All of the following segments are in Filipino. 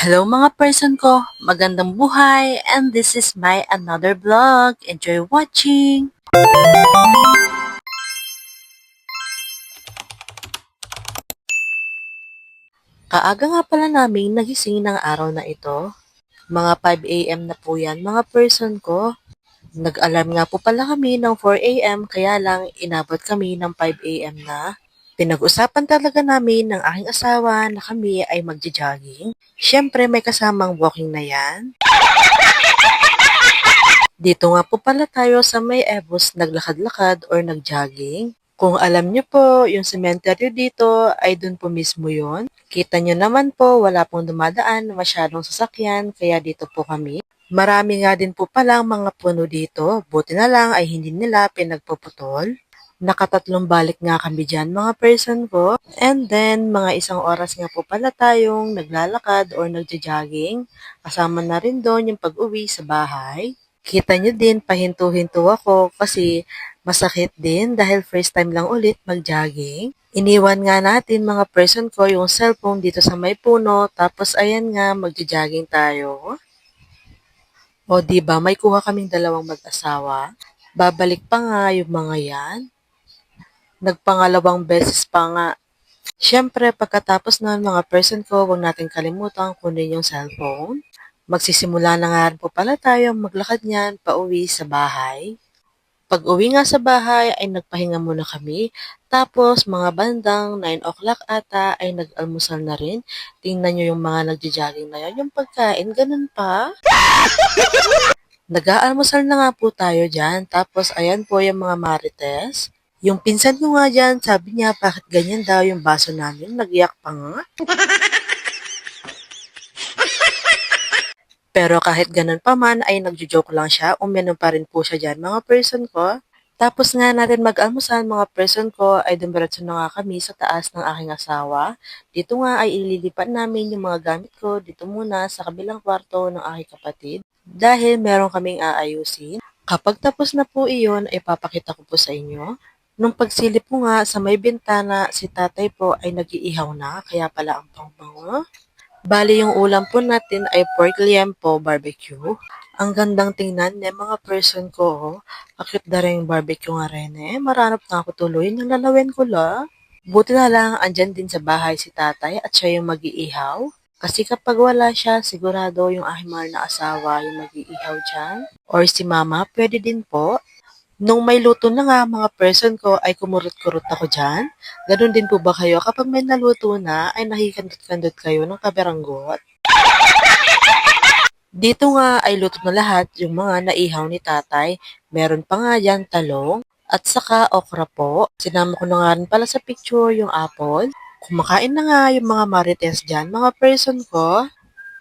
Hello mga person ko, magandang buhay and this is my another vlog. Enjoy watching! Kaaga nga pala naming nagising ng araw na ito. Mga 5 a.m. na po yan mga person ko. Nag-alarm nga po pala kami ng 4 a.m. kaya lang inabot kami ng 5 a.m. na. Pinag-usapan talaga namin ng aking asawa na kami ay magja-jogging. Siyempre may kasamang walking na yan. Dito nga po pala tayo sa may Evos naglakad-lakad or nag-jogging. Kung alam niyo po, yung cemetery dito ay dun po mismo yun. Kita niyo naman po, wala pong dumadaan na masyadong sasakyan, kaya dito po kami. Marami nga din po palang mga puno dito, buti na lang ay hindi nila pinagpuputol. Nakatatlong balik nga kami dyan mga person ko. And then, mga isang oras nga po pala tayong naglalakad or nagja-jogging. Kasama na rin doon yung pag-uwi sa bahay. Kita nyo din, pahinto-hinto ako kasi masakit din dahil first time lang ulit mag-jogging. Iniwan nga natin mga person ko yung cellphone dito sa may puno, tapos ayan nga, magja-jogging tayo. O di ba may kuha kaming dalawang mag-asawa. Babalik pa nga yung mga yan. Nagpangalawang beses pa nga. Siyempre, pagkatapos ng mga person ko, huwag natin kalimutan kunin yung cellphone. Magsisimula na nga rin po pala tayo maglakad niyan pauwi sa bahay. Pag uwi nga sa bahay ay nagpahinga muna kami. Tapos mga bandang 9 o'clock ata ay nag-almusal na rin. Tingnan nyo yung mga nagja-jogging na yun. Yung pagkain, ganun pa. Nag-aalmusal na nga po tayo dyan. Tapos ayan po yung mga marites. Yung pinsan ko nga dyan, sabi niya bakit ganyan daw yung baso namin. Nag-iyak pa nga. Pero kahit ganun pa man ay nagjo-joke lang siya, uminom pa rin po siya dyan mga person ko. Tapos nga natin mag-almusal mga person ko ay dumiretso na nga kami sa taas ng aking asawa. Dito nga ay ililipat namin yung mga gamit ko dito muna sa kabilang kwarto ng aking kapatid dahil meron kaming aayusin. Kapag tapos na po iyon ay papakita ko po sa inyo. Nung pagsilip ko nga sa may bintana, si tatay po ay nag-iihaw na, kaya pala ang bango. Bali yung ulam po natin ay pork liempo barbecue. Ang gandang tingnan ng mga person ko. Oh. Akit na rin yung barbecue nga rin eh. Maranap na ako tuloy. Nalalawin ko la. Buti na lang andyan din sa bahay si tatay at siya yung mag-iihaw. Kasi kapag wala siya, sigurado yung aking mahal na asawa yung mag-iihaw dyan. Or si mama, pwede din po. Nung may luto na nga mga person ko ay kumurot-kurot ako dyan. Ganun din po ba kayo? Kapag may naluto na ay nakikandot-kandot kayo ng kaberanggot? Dito nga ay luto na lahat yung mga naihaw ni tatay. Meron pa nga dyan talong at saka okra po. Sinama ko na nga rin pala sa picture yung apple. Kumakain na nga yung mga marites dyan, mga person ko.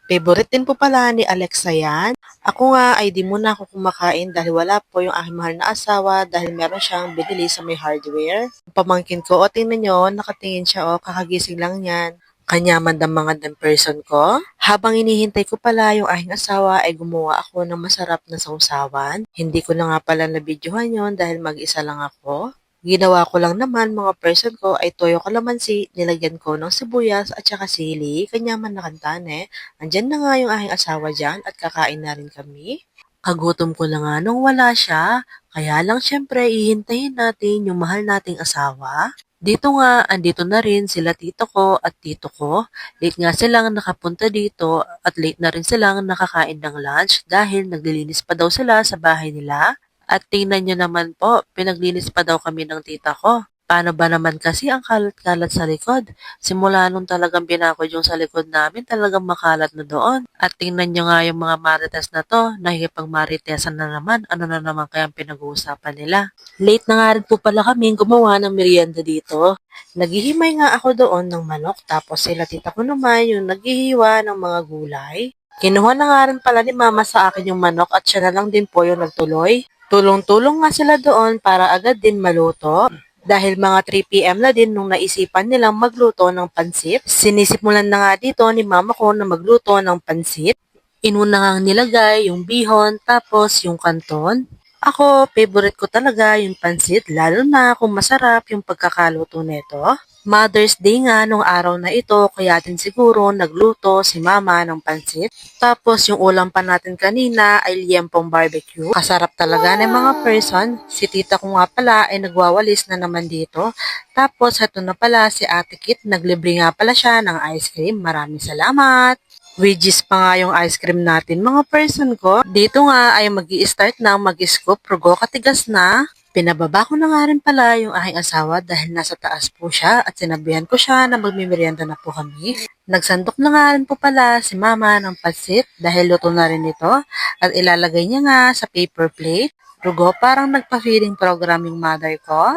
Favorite din po pala ni Alexa yan. Ako nga ay di muna ako kumakain dahil wala po yung aking mahal na asawa dahil meron siyang binili sa may hardware. Pamangkin ko, o tingnan nyo, nakatingin siya o kakagising lang yan. Kanya mandang person ko. Habang inihintay ko pala yung aking asawa ay gumawa ako ng masarap na sausawan. Hindi ko na nga pala nabidyohan yon dahil mag-isa lang ako. Ginawa ko lang naman mga person ko ay toyo kalamansi, nilagyan ko ng sibuyas at saka sili, kanya man nakantane. Andyan na nga yung aking asawa dyan at kakain na rin kami. Kagutom ko na nga nung wala siya, kaya lang syempre ihintayin natin yung mahal nating asawa. Dito nga, andito na rin sila tito ko at tito ko. Late nga silang nakapunta dito at late na rin silang nakakain ng lunch dahil naglilinis pa daw sila sa bahay nila. At tingnan nyo naman po, pinaglinis pa daw kami ng tita ko. Paano ba naman kasi ang kalat-kalat sa likod? Simula nung talagang binakod yung sa likod namin, talagang makalat na doon. At tingnan nyo nga yung mga marites na to, nakikipagmaritesan na naman, ano na naman kayang pinag-uusapan nila. Late na nga rin po pala kami gumawa ng merienda dito. Naghihimay nga ako doon ng manok, tapos sila tita ko naman yung naghihiwa ng mga gulay. Kinuha na nga rin pala ni mama sa akin yung manok at siya na lang din po yung nagtuloy. Tulong-tulong nga sila doon para agad din maluto. Dahil mga 3 p.m. na din nung naisipan nilang magluto ng pansit. Sinisimulan na nga dito ni mama ko na magluto ng pansit. Inuna nga nilagay yung bihon tapos yung kanton. Ako, favorite ko talaga yung pansit lalo na kung masarap yung pagkakaluto nito. Mother's Day nga nung araw na ito, kaya din siguro nagluto si mama ng pansit. Tapos yung ulam pa natin kanina ay liempong barbecue. Kasarap talaga ng mga person. Si tita ko nga pala ay nagwawalis na naman dito. Tapos ito na pala si Ate Kit, naglibre nga pala siya ng ice cream. Maraming salamat! Wedges pa nga yung ice cream natin mga person ko. Dito nga ay mag-i-start na mag-scoop. Rugo katigas na. Pinababa ko na nga rin pala yung aking asawa dahil nasa taas po siya at sinabihan ko siya na magmimerienda na po kami. Nagsandok na nga rin po pala si mama ng pansit dahil luto na rin ito at ilalagay niya nga sa paper plate. Rugo, parang nagpa-feeding program yung mother ko.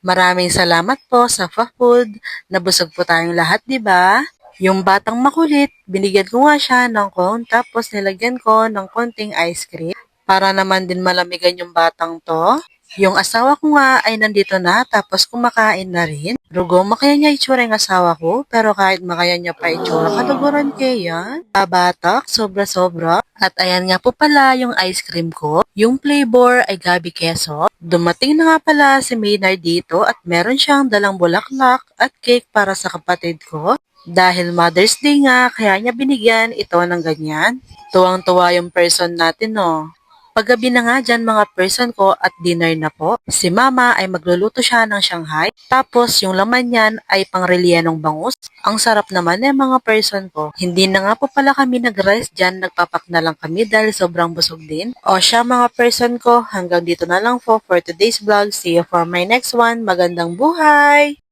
Maraming salamat po sa food. Nabusog po tayong lahat, di ba? Yung batang makulit, binigyan ko nga siya ng cone tapos nilagyan ko ng konting ice cream para naman din malamigan yung batang to. Yung asawa ko nga ay nandito na tapos kumakain na rin. Rugo, makaya niya itsura yung asawa ko pero kahit makaya niya pa itsura, kaluguran kaya yan. Batak, sobra-sobra. At ayan nga po pala yung ice cream ko. Yung flavor ay gabi keso. Dumating na nga pala si Maynard dito at meron siyang dalang bulaklak at cake para sa kapatid ko. Dahil Mother's Day nga, kaya niya binigyan ito ng ganyan. Tuwang-tuwa yung person natin, no? Paggabi na nga dyan mga person ko at dinner na po, si mama ay magluluto siya ng Shanghai. Tapos yung laman niyan ay pangrelienong bangus. Ang sarap naman eh mga person ko. Hindi na nga po pala kami nag-rest dyan, nagpapak na lang kami dahil sobrang busog din. O siya mga person ko, hanggang dito na lang po for today's vlog. See you for my next one. Magandang buhay!